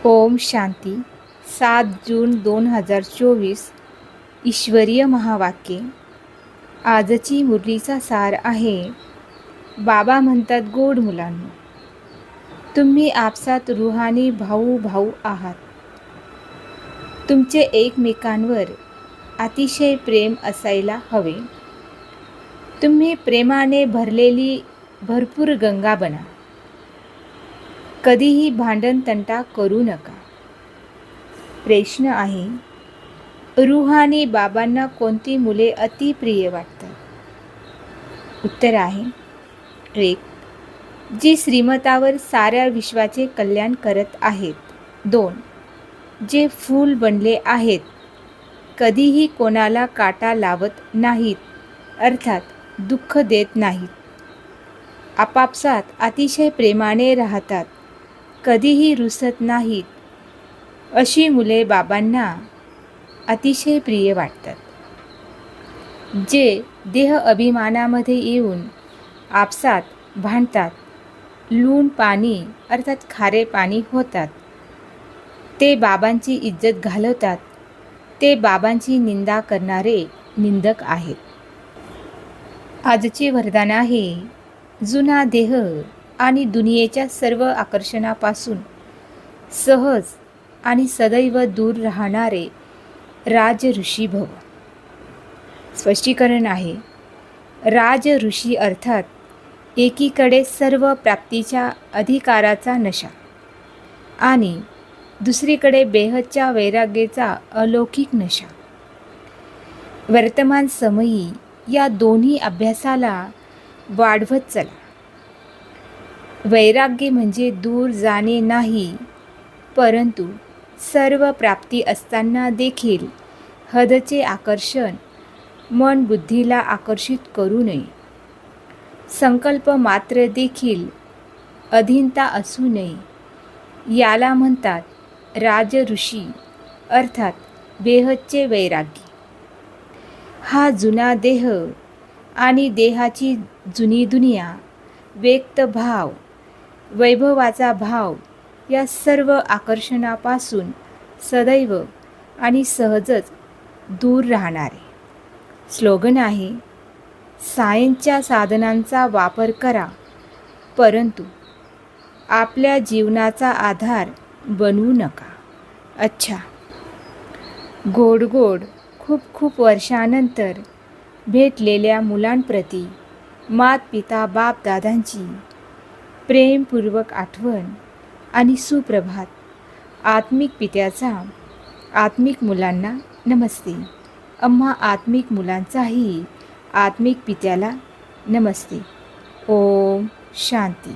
ओम शांती. 7 जून 2024. ईश्वरीय महावाक्ये. आजची मुरलीचा सार आहे. बाबा म्हणतात, गोड मुलांनो, तुम्ही आपसात रुहानी भाऊ भाऊ आहात. तुमचे एकमेकांवर अतिशय प्रेम असायला हवे. तुम्ही प्रेमाने भरलेली भरपूर गंगा बना. कधीही भांडण तंटा करू नका. प्रश्न आहे, रुहानी बाबांना कोणती मुले अतिप्रिय वाटतात? उत्तर आहे, 1. जी श्रीमतावर साऱ्या विश्वाचे कल्याण करत आहेत. 2. जे फूल बनले आहेत, कधीही कोणाला काटा लावत नाहीत, अर्थात दुःख देत नाहीत. आपापसात अतिशय प्रेमाने राहतात, कधीही रुसत नाहीत. अशी मुले बाबांना अतिशय प्रिय वाटतात. जे देह अभिमानामध्ये येऊन आपसात भांडतात, लूण पाणी अर्थात खारे पाणी होतात, ते बाबांची इज्जत घालवतात, ते बाबांची निंदा करणारे निंदक आहेत. आजचे वरदान आहे, जुना देह आणि दुनियेच्या सर्व आकर्षणापासून सहज आणि सदैव दूर राहणारे राज ऋषी भव. स्पष्टीकरण आहे, राज ऋषी अर्थात एकीकडे सर्व प्राप्तीच्या अधिकाराचा नशा आणि दुसरीकडे बेहदच्या वैराग्याचा अलौकिक नशा. वर्तमान समयी या दोन्ही अभ्यासाला वाढवत चला. वैराग्य म्हणजे दूर जाणे नाही, परंतु सर्व प्राप्ती असताना देखील हदचे आकर्षण मन बुद्धीला आकर्षित करू नये. संकल्प मात्र देखील अधीनता असू नये. याला म्हणतात राज ऋषी अर्थात बेहदचे वैराग्य. हा जुना देह आणि देहाची जुनी दुनिया, व्यक्त भाव, वैभवाचा भाव या सर्व आकर्षणापासून सदैव आणि सहजच दूर राहणारे. स्लोगन आहे, सायन्सच्या साधनांचा वापर करा, परंतु आपल्या जीवनाचा आधार बनवू नका. अच्छा. गोड गोड खूप खूप वर्षानंतर भेटलेल्या मुलांप्रती मात पिता बाप दादांची प्रेमपूर्वक आठवण आणि सुप्रभात. आत्मिक पित्याचा आत्मिक मुलांना नमस्ते. आम्हा आत्मिक मुलांचाही आत्मिक पित्याला नमस्ते. ओम शांती.